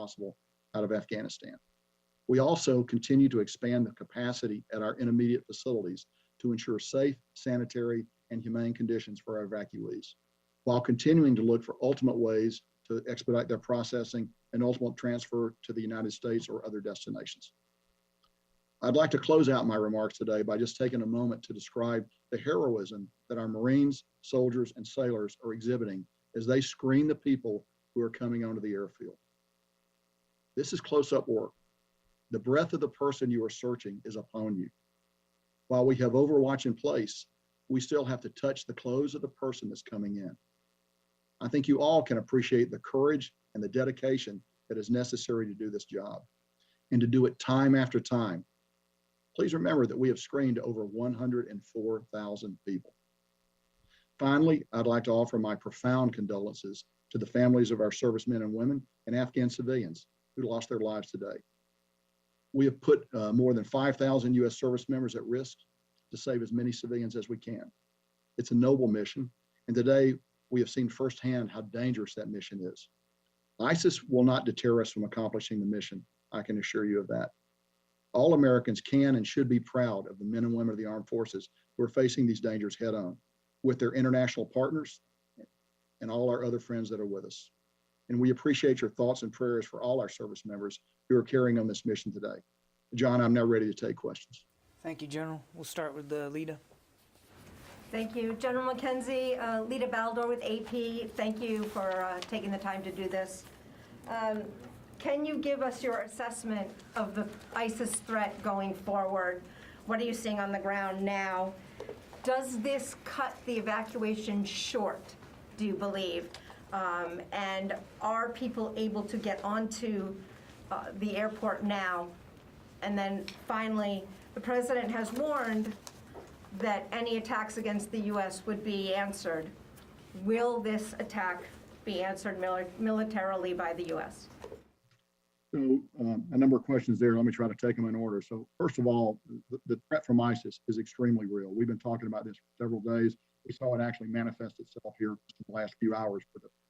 possible out of Afghanistan. We also continue to expand the capacity at our intermediate facilities to ensure safe, sanitary, and humane conditions for our evacuees, while continuing to look for ultimate ways to expedite their processing and ultimate transfer to the United States or other destinations. I'd like to close out my remarks today by just taking a moment to describe the heroism that our Marines, soldiers, and sailors are exhibiting as they screen the people who are coming onto the airfield. This is close-up work. The breath of the person you are searching is upon you. While we have overwatch in place, we still have to touch the clothes of the person that's coming in. I think you all can appreciate the courage and the dedication that is necessary to do this job and to do it time after time. Please remember that we have screened over 104,000 people. Finally, I'd like to offer my profound condolences to the families of our servicemen and women and Afghan civilians who lost their lives today. We have put more than 5,000 U.S. service members at risk to save as many civilians as we can. It's a noble mission, and today we have seen firsthand how dangerous that mission is. ISIS will not deter us from accomplishing the mission, I can assure you of that. All Americans can and should be proud of the men and women of the armed forces who are facing these dangers head on with their international partners and all our other friends that are with us. And we appreciate your thoughts and prayers for all our service members who are carrying on this mission today. John, I'm now ready to take questions. Thank you, General. We'll start with Lita. Thank you. General McKenzie, Lita Baldor with AP, thank you for taking the time to do this. Can you give us your assessment of the ISIS threat going forward? What are you seeing on the ground now? Does this cut the evacuation short, do you believe? And are people able to get onto the airport now? And then finally, the president has warned that any attacks against the U.S. would be answered. Will this attack be answered militarily by the U.S.? So a number of questions there. Let me try to take them in order. So first of all, the threat from ISIS is extremely real. We've been talking about this for several days. We saw it actually manifest itself here in the last few hours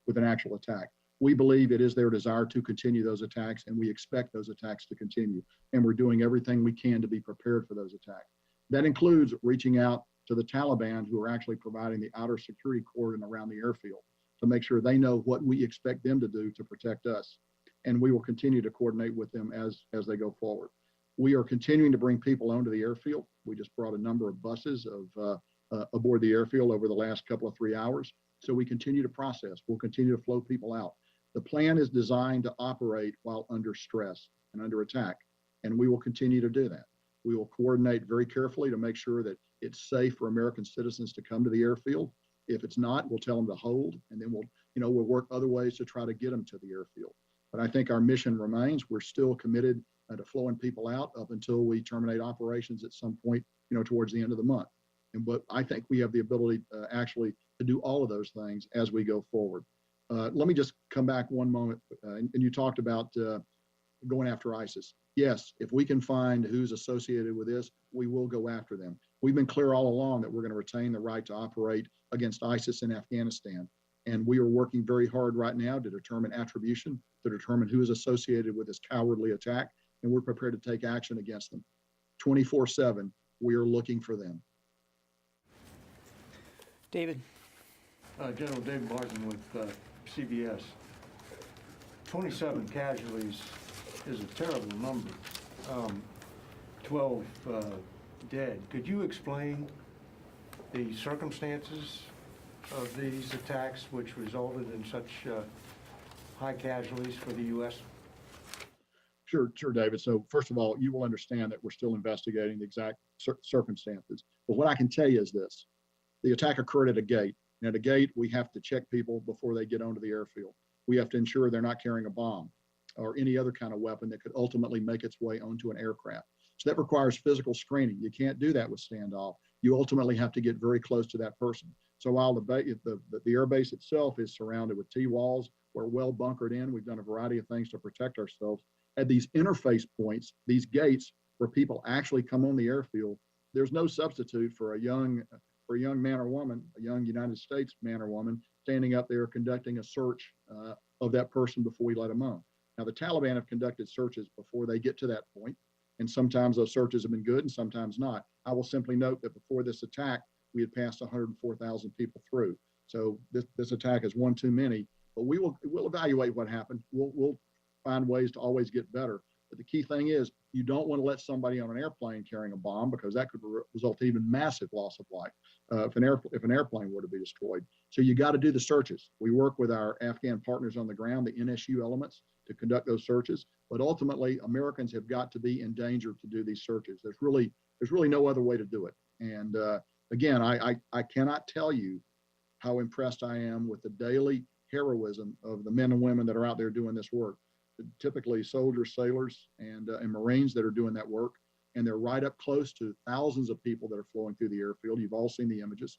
with an actual attack. We believe it is their desire to continue those attacks, and we expect those attacks to continue. And we're doing everything we can to be prepared for those attacks. That includes reaching out to the Taliban, who are actually providing the outer security cordon around the airfield to make sure they know what we expect them to do to protect us. And we will continue to coordinate with them as they go forward. We are continuing to bring people onto the airfield. We just brought a number of buses aboard the airfield over the last couple of 3 hours. So we continue to process. We'll continue to flow people out. The plan is designed to operate while under stress and under attack, and we will continue to do that. We will coordinate very carefully to make sure that it's safe for American citizens to come to the airfield. If it's not, we'll tell them to hold, and then we'll work other ways to try to get them to the airfield. But I think our mission remains. We're still committed to flowing people out up until we terminate operations at some point, towards the end of the month. But I think we have the ability actually to do all of those things as we go forward. Let me just come back one moment. And you talked about going after ISIS. Yes, if we can find who's associated with this, we will go after them. We've been clear all along that we're going to retain the right to operate against ISIS in Afghanistan. And we are working very hard right now to determine attribution, to determine who is associated with this cowardly attack, and we're prepared to take action against them. 24/7, we are looking for them. David. General David Martin with CBS. 27 casualties is a terrible number. 12 dead. Could you explain the circumstances of these attacks which resulted in such high casualties for the U.S.? Sure, David. So first of all, you will understand that we're still investigating the exact circumstances. But what I can tell you is this. The attack occurred at a gate. And at a gate, we have to check people before they get onto the airfield. We have to ensure they're not carrying a bomb or any other kind of weapon that could ultimately make its way onto an aircraft. So that requires physical screening. You can't do that with standoff. You ultimately have to get very close to that person. So while the air base itself is surrounded with T-walls, we're well bunkered in. We've done a variety of things to protect ourselves. At these interface points, these gates where people actually come on the airfield, there's no substitute for a young man or woman, a young United States man or woman, standing up there conducting a search of that person before we let them on. Now, the Taliban have conducted searches before they get to that point, and sometimes those searches have been good and sometimes not. I will simply note that before this attack, we had passed 104,000 people through. So this attack is one too many, but we'll evaluate what happened. We'll find ways to always get better. But the key thing is you don't want to let somebody on an airplane carrying a bomb, because that could result in even massive loss of life if an airplane were to be destroyed. So you got to do the searches. We work with our Afghan partners on the ground, the NSU elements, to conduct those searches. But ultimately, Americans have got to be in danger to do these searches. There's really no other way to do it. And again, I cannot tell you how impressed I am with the daily heroism of the men and women that are out there doing this work. Typically soldiers, sailors, and Marines that are doing that work. And they're right up close to thousands of people that are flowing through the airfield. You've all seen the images.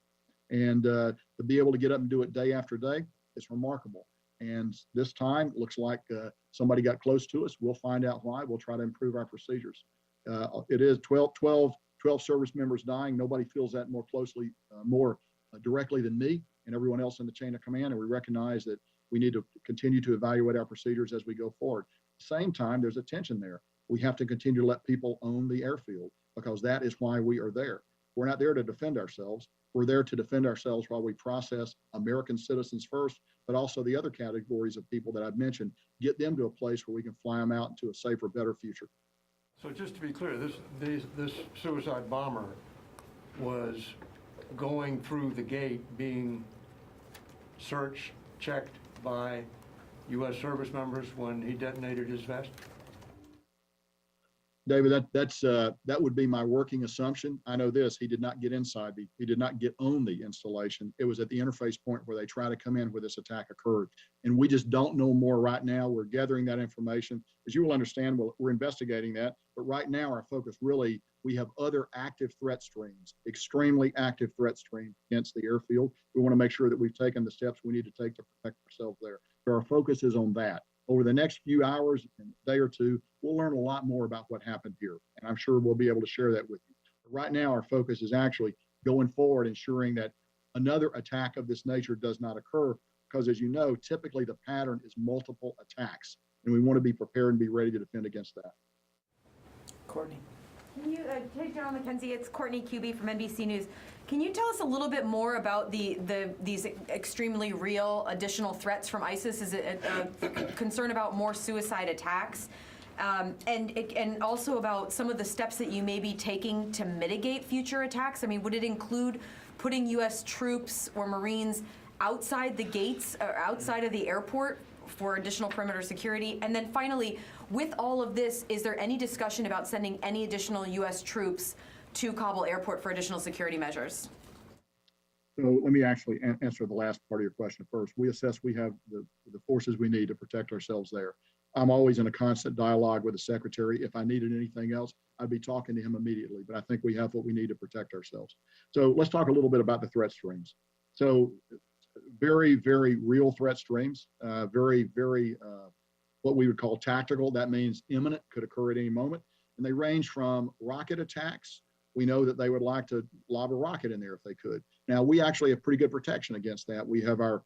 And to be able to get up and do it day after day, it's remarkable. And this time, it looks like somebody got close to us. We'll find out why. We'll try to improve our procedures. It is 12 service members dying. Nobody feels that more closely, more directly than me and everyone else in the chain of command. And we recognize that we need to continue to evaluate our procedures as we go forward. At the same time, there's a tension there. We have to continue to let people own the airfield, because that is why we are there. We're not there to defend ourselves. We're there to defend ourselves while we process American citizens first, but also the other categories of people that I've mentioned, get them to a place where we can fly them out into a safer, better future. So just to be clear, this suicide bomber was going through the gate, being searched, checked by U.S. service members when he detonated his vest? David, that would be my working assumption. I know this: he did not get he did not get on the installation. It was at the interface point where they try to come in where this attack occurred, and we just don't know more right now. We're gathering that information. As you will understand, we're investigating that. But right now, our focus really, we have other active threat streams, extremely active threat streams against the airfield. We want to make sure that we've taken the steps we need to take to protect ourselves there. So our focus is on that. Over the next few hours and a day or two, we'll learn a lot more about what happened here. And I'm sure we'll be able to share that with you. But right now, our focus is actually going forward, ensuring that another attack of this nature does not occur, because as you know, typically the pattern is multiple attacks, and we want to be prepared and be ready to defend against that. Courtney. Can you, hey, General McKenzie, it's Courtney QB from NBC News. Can you tell us a little bit more about these extremely real additional threats from ISIS? Is it a concern about more suicide attacks? And also about some of the steps that you may be taking to mitigate future attacks? I mean, would it include putting U.S. troops or Marines outside the gates, or outside of the airport for additional perimeter security? And then finally, with all of this, is there any discussion about sending any additional U.S. troops to Kabul airport for additional security measures? So let me actually answer the last part of your question first. We assess we have the forces we need to protect ourselves there. I'm always in a constant dialogue with the secretary. If I needed anything else, I'd be talking to him immediately, but I think we have what we need to protect ourselves. So let's talk a little bit about the threat streams. So very, very real threat streams, very, very what we would call tactical. That means imminent, could occur at any moment. And they range from rocket attacks. We know that they would like to lob a rocket in there if they could. Now, we actually have pretty good protection against that. We have our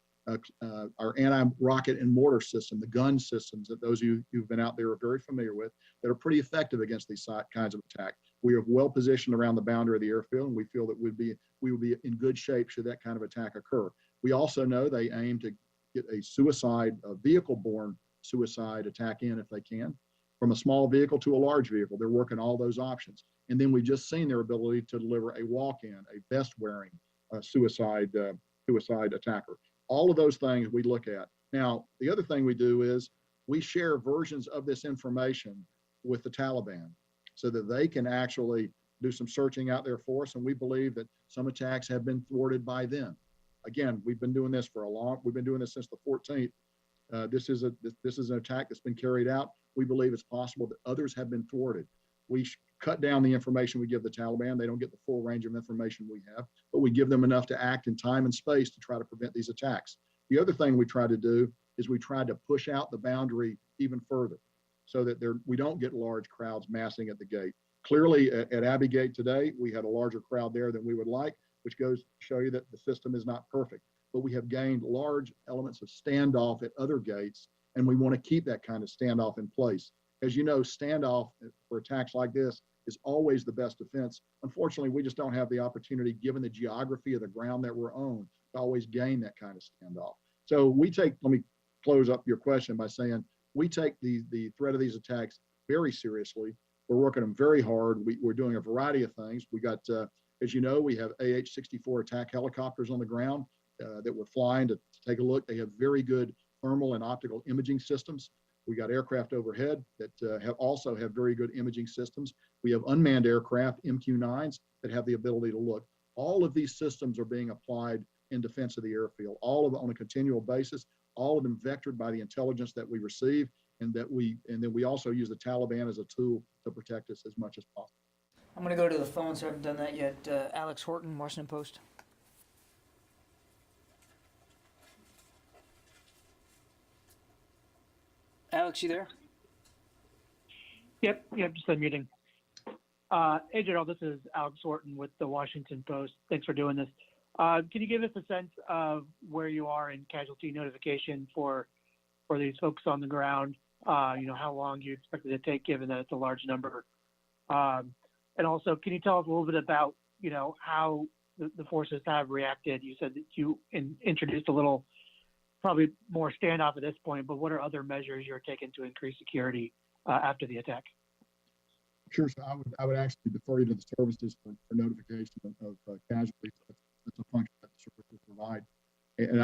anti-rocket and mortar system, the gun systems that those of you who've been out there are very familiar with, that are pretty effective against these kinds of attack. We are well positioned around the boundary of the airfield, and we feel that we would be in good shape should that kind of attack occur. We also know they aim to get a vehicle-borne suicide attack in if they can, from a small vehicle to a large vehicle. They're working all those options. And then we've just seen their ability to deliver a walk-in, a vest-wearing suicide attacker. All of those things we look at. Now, the other thing we do is we share versions of this information with the Taliban so that they can actually do some searching out there for us. And we believe that some attacks have been thwarted by them. Again, we've been doing this we've been doing this since the 14th. This is an attack that's been carried out. We believe it's possible that others have been thwarted. We cut down the information we give the Taliban. They don't get the full range of information we have, but we give them enough to act in time and space to try to prevent these attacks. The other thing we try to do is we try to push out the boundary even further so that we don't get large crowds massing at the gate. Clearly at Abbey Gate today, we had a larger crowd there than we would like, which goes to show you that the system is not perfect. But we have gained large elements of standoff at other gates And we want to keep that kind of standoff in place. As you know, standoff for attacks like this is always the best defense. Unfortunately, we just don't have the opportunity, given the geography of the ground that we're on, to always gain that kind of standoff. So let me close up your question by saying, we take the threat of these attacks very seriously. We're working them very hard. We're doing a variety of things. We got, as you know, we have AH-64 attack helicopters on the ground that we're flying to take a look. They have very good thermal and optical imaging systems. We got aircraft overhead that also have very good imaging systems. We have unmanned aircraft, MQ-9s, that have the ability to look. All of these systems are being applied in defense of the airfield, all of it on a continual basis, all of them vectored by the intelligence that we receive, and then we also use the Taliban as a tool to protect us as much as possible. I'm going to go to the phone, so I haven't done that yet. Alex Horton, Washington Post. Alex, you there? Yep, just unmuting. Hey, General, this is Alex Horton with the Washington Post. Thanks for doing this. Can you give us a sense of where you are in casualty notification for these folks on the ground? How long you expect it to take, given that it's a large number? And also, can you tell us a little bit about, how the forces have reacted? You said that you introduced a little, probably more standoff at this point, but what are other measures you're taking to increase security after the attack? Sure. So I would actually defer you to the services for notification of casualties. That's a function that the services provide.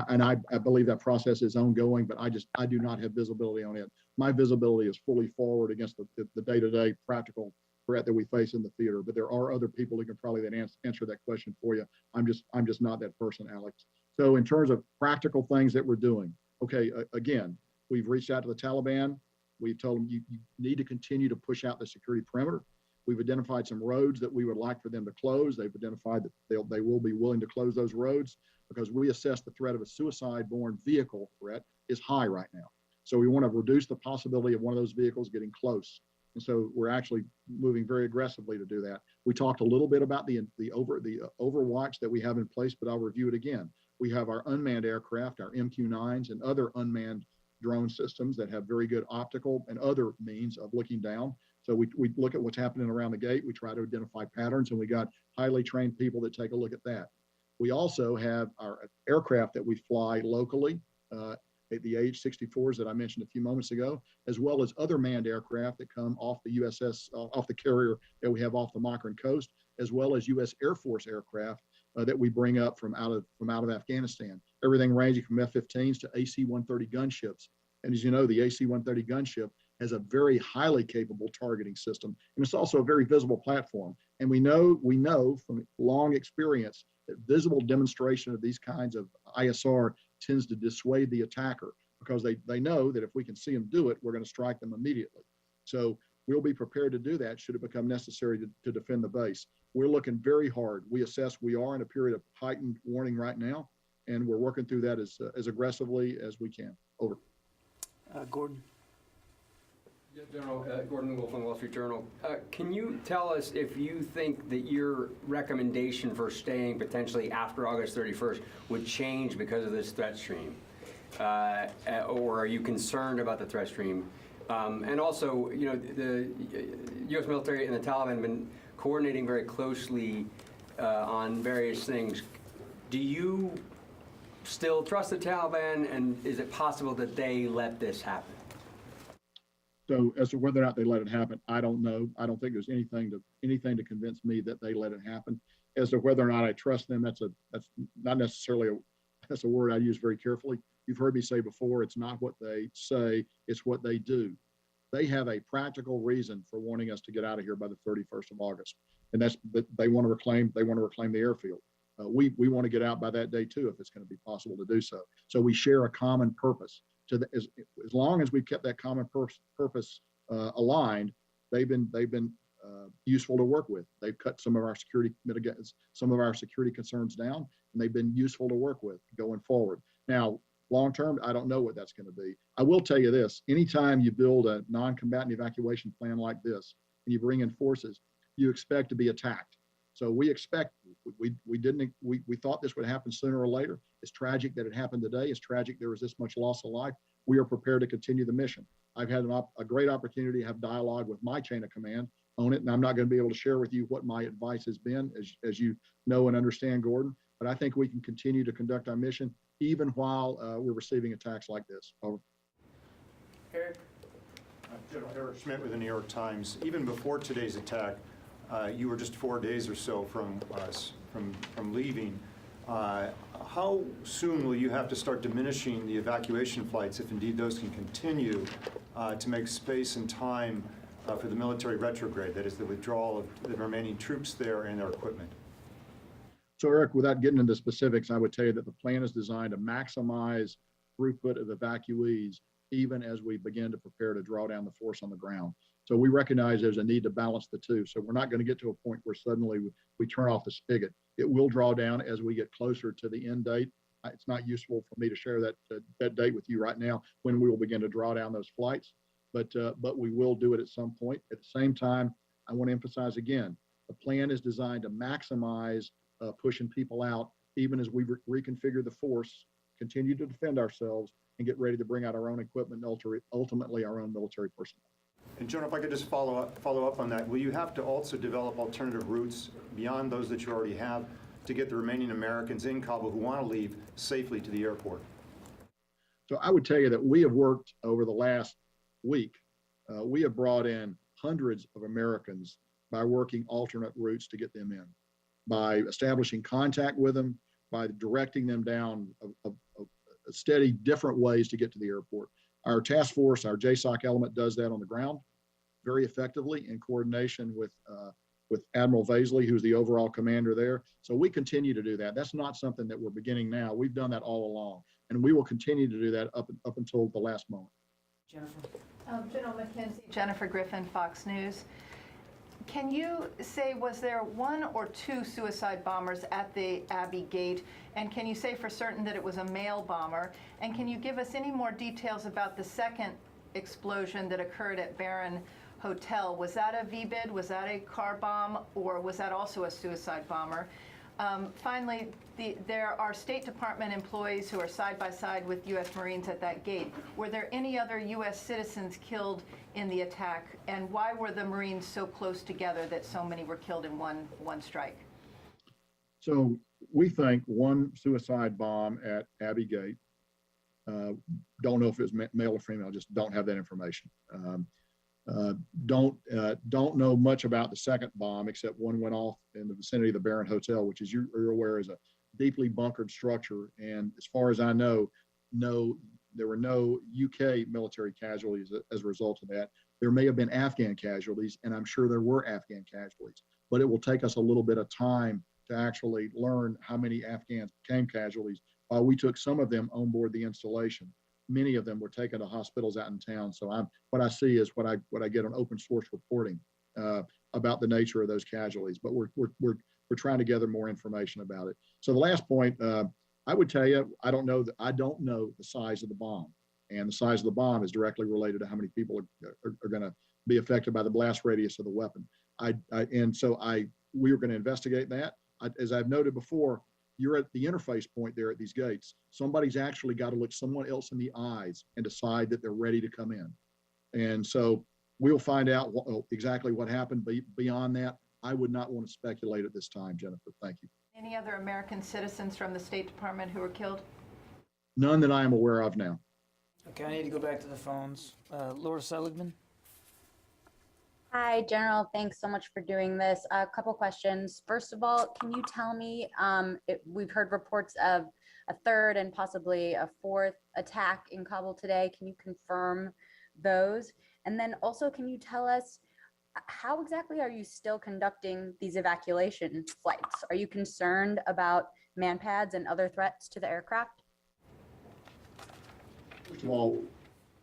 And I believe that process is ongoing, but I do not have visibility on it. My visibility is fully forward against the day-to-day practical threat that we face in the theater. But there are other people who can probably then answer that question for you. I'm just not that person, Alex. So in terms of practical things that we're doing, okay, again, we've reached out to the Taliban. We've told them you need to continue to push out the security perimeter. We've identified some roads that we would like for them to close. They've identified that they will be willing to close those roads, because we assess the threat of a suicide-borne vehicle threat is high right now. So we want to reduce the possibility of one of those vehicles getting close. And so we're actually moving very aggressively to do that. We talked a little bit about the overwatch that we have in place, but I'll review it again. We have our unmanned aircraft, our MQ-9s, and other unmanned drone systems that have very good optical and other means of looking down. So we look at what's happening around the gate. We try to identify patterns, and we got highly trained people that take a look at that. We also have our aircraft that we fly locally, the AH-64s that I mentioned a few moments ago, as well as other manned aircraft that come off the USS, off the carrier that we have off the Makran coast, as well as U.S. Air Force aircraft that we bring up from out of Afghanistan. Everything ranging from F-15s to AC-130 gunships. And as you know, the AC-130 gunship has a very highly capable targeting system, and it's also a very visible platform. And we know from long experience that visible demonstration of these kinds of ISR tends to dissuade the attacker, because they know that if we can see them do it, we're going to strike them immediately. So we'll be prepared to do that should it become necessary to defend the base. We're looking very hard. We assess we are in a period of heightened warning right now, and we're working through that as aggressively as we can. Over. Gordon. Yeah, General, Gordon Wolf from the Wall Street Journal. Can you tell us if you think that your recommendation for staying potentially after August 31st would change because of this threat stream? Or are you concerned about the threat stream? And also, the U.S. military and the Taliban have been coordinating very closely on various things. Do you still trust the Taliban, and is it possible that they let this happen? So as to whether or not they let it happen, I don't know. I don't think there's anything to convince me that they let it happen. As to whether or not I trust them, that's not necessarily that's a word I use very carefully. You've heard me say before, it's not what they say, it's what they do. They have a practical reason for wanting us to get out of here by the 31st of August, and that's that they want to reclaim the airfield. We want to get out by that day too, if it's going to be possible to do so. So we share a common purpose. As long as we've kept that common purpose aligned, they've been useful to work with. They've cut some of our security concerns down, and they've been useful to work with going forward. Now, long term, I don't know what that's going to be. I will tell you this: anytime you build a non-combatant evacuation plan like this, and you bring in forces, you expect to be attacked. So we expect, we thought this would happen sooner or later. It's tragic that it happened today. It's tragic there was this much loss of life. we are prepared to continue the mission. I've had a great opportunity to have dialogue with my chain of command on it, and I'm not going to be able to share with you what my advice has been, as you know and understand, Gordon, but I think we can continue to conduct our mission even while we're receiving attacks like this. Over. Eric? General Eric Schmidt with the New York Times. Even before today's attack, you were just 4 days or so from leaving. How soon will you have to start diminishing the evacuation flights, if indeed those can continue, to make space and time for the military retrograde, that is the withdrawal of the remaining troops there and their equipment? So Eric, without getting into specifics, I would tell you that the plan is designed to maximize throughput of evacuees even as we begin to prepare to draw down the force on the ground. So we recognize there's a need to balance the two. So we're not going to get to a point where suddenly we turn off the spigot. It will draw down as we get closer to the end date. It's not useful for me to share that date with you right now when we will begin to draw down those flights, but we will do it at some point. At the same time, I want to emphasize again, the plan is designed to maximize pushing people out, even as we reconfigure the force, continue to defend ourselves, and get ready to bring out our own equipment and ultimately our own military personnel. And General, if I could just follow up on that, will you have to also develop alternative routes beyond those that you already have to get the remaining Americans in Kabul who want to leave safely to the airport? So I would tell you that we have worked over the last week. We have brought in hundreds of Americans by working alternate routes to get them in, by establishing contact with them, by directing them down a steady different ways to get to the airport. Our task force, our JSOC element, does that on the ground very effectively in coordination with Admiral Vaisley, who's the overall commander there. So we continue to do that. That's not something that we're beginning now. We've done that all along, and we will continue to do that up until the last moment. Jennifer? General McKenzie. Jennifer Griffin, Fox News. Can you say, was there one or two suicide bombers at the Abbey Gate? And can you say for certain that it was a male bomber? And can you give us any more details about the second explosion that occurred at Barron Hotel? Was that a VBID? Was that a car bomb? Or was that also a suicide bomber? Finally, there are State Department employees who are side by side with U.S. Marines at that gate. Were there any other U.S. citizens killed in the attack? And why were the Marines so close together that so many were killed in one strike? So we think one suicide bomb at Abbey Gate. Don't know if it was male or female, just don't have that information. Don't know much about the second bomb, except one went off in the vicinity of the Barron Hotel, which, as you're aware, is a deeply bunkered structure. And as far as I know, there were no UK military casualties as a result of that. There may have been Afghan casualties, and I'm sure there were Afghan casualties, but it will take us a little bit of time to actually learn how many Afghans became casualties. We took some of them on board the installation. Many of them were taken to hospitals out in town. So what I see is what I get on open source reporting about the nature of those casualties. But we're trying to gather more information about it. So the last point, I would tell you, I don't know the size of the bomb, and the size of the bomb is directly related to how many people are going to be affected by the blast radius of the weapon. We are going to investigate that. As I've noted before, you're at the interface point there at these gates. Somebody's actually got to look someone else in the eyes and decide that they're ready to come in. And so we'll find out exactly what happened. But beyond that, I would not want to speculate at this time, Jennifer. Thank you. Any other American citizens from the State Department who were killed? None that I am aware of now. Okay, I need to go back to the phones. Laura Seligman? Hi, General. Thanks so much for doing this. A couple questions. First of all, can you tell me, we've heard reports of a third and possibly a fourth attack in Kabul today. Can you confirm those? And then also, can you tell us how exactly are you still conducting these evacuation flights? Are you concerned about manpads and other threats to the aircraft? First of all,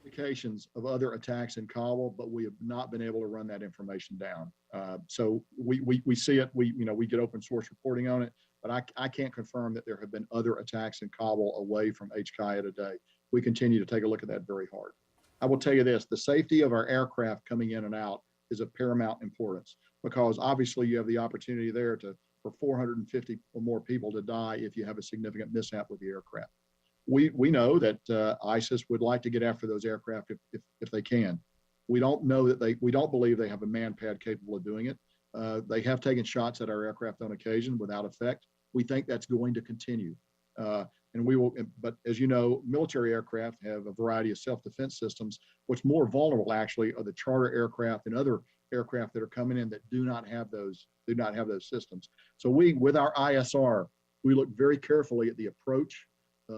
indications of other attacks in Kabul, but we have not been able to run that information down. So we see it. We get open source reporting on it, but I can't confirm that there have been other attacks in Kabul away from HKIA today. We continue to take a look at that very hard. I will tell you this: the safety of our aircraft coming in and out is of paramount importance, because obviously you have the opportunity there for 450 or more people to die if you have a significant mishap with the aircraft. we know that ISIS would like to get after those aircraft if they can. We don't know that we don't believe they have a man pad capable of doing it. They have taken shots at our aircraft on occasion without effect. We think that's going to continue. And we will, but as you know, military aircraft have a variety of self-defense systems. What's more vulnerable actually are the charter aircraft and other aircraft that are coming in that do not have those systems. So with our ISR, we look very carefully at the approach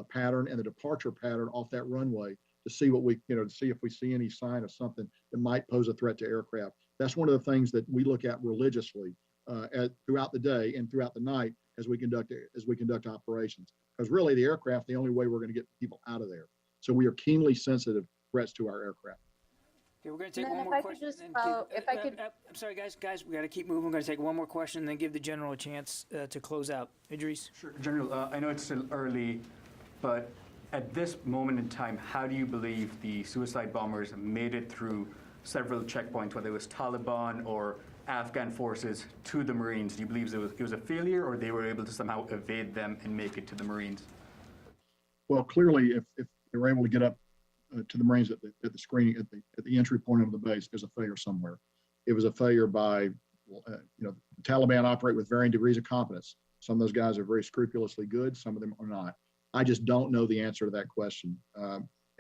pattern and the departure pattern off that runway to see to see if we see any sign of something that might pose a threat to aircraft. That's one of the things that we look at religiously throughout the day and throughout the night as we conduct operations. Because really, the aircraft, the only way we're going to get people out of there. So we are keenly sensitive threats to our aircraft. Okay, we're going to take And one then more if I could question. just and follow- give- if I could- I'm sorry, guys, we got to keep moving. We're going to take one more question and then give the general a chance to close out. Idris? Sure. General, I know it's still early, but at this moment in time, how do you believe the suicide bombers made it through several checkpoints, whether it was Taliban or Afghan forces, to the Marines? Do you believe it was a failure, or they were able to somehow evade them and make it to the Marines? Well, clearly, if they were able to get up to the Marines at the screening at the entry point of the base, there's a failure somewhere. It was a failure by, the Taliban operate with varying degrees of competence. Some of those guys are very scrupulously good. Some of them are not. I just don't know the answer to that question.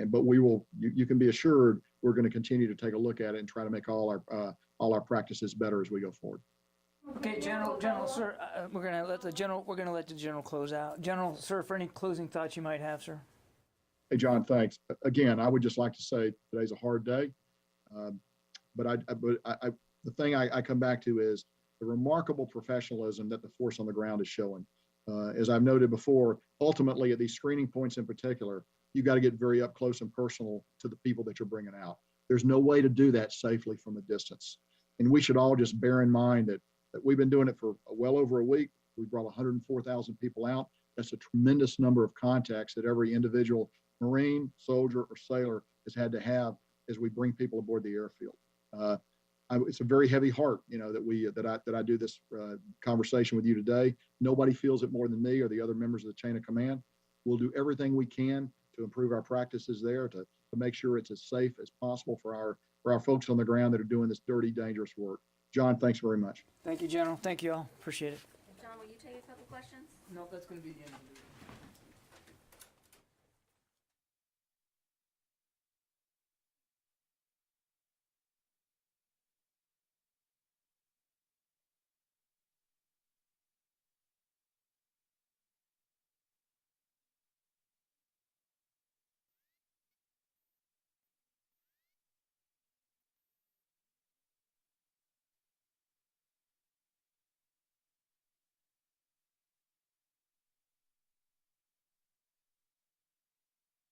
But we will. You can be assured we're going to continue to take a look at it and try to make all our practices better as we go forward. Okay, General, sir, we're going to let the general close out. General, sir, for any closing thoughts you might have, sir. Hey, John, thanks. Again, I would just like to say today's a hard day. But the thing I come back to is the remarkable professionalism that the force on the ground is showing. As I've noted before, ultimately at these screening points in particular, you've got to get very up close and personal to the people that you're bringing out. There's no way to do that safely from a distance. And we should all just bear in mind that we've been doing it for well over a week. We brought 104,000 people out. That's a tremendous number of contacts that every individual Marine, soldier, or sailor has had to have as we bring people aboard the airfield. It's a very heavy heart, that I do this conversation with you today. Nobody feels it more than me or the other members of the chain of command. We'll do everything we can to improve our practices there, to make sure it's as safe as possible for our folks on the ground that are doing this dirty, dangerous work. John, thanks very much. Thank you, General. Thank you all. Appreciate it. John, will you take a couple questions? No, that's going to be the end of it.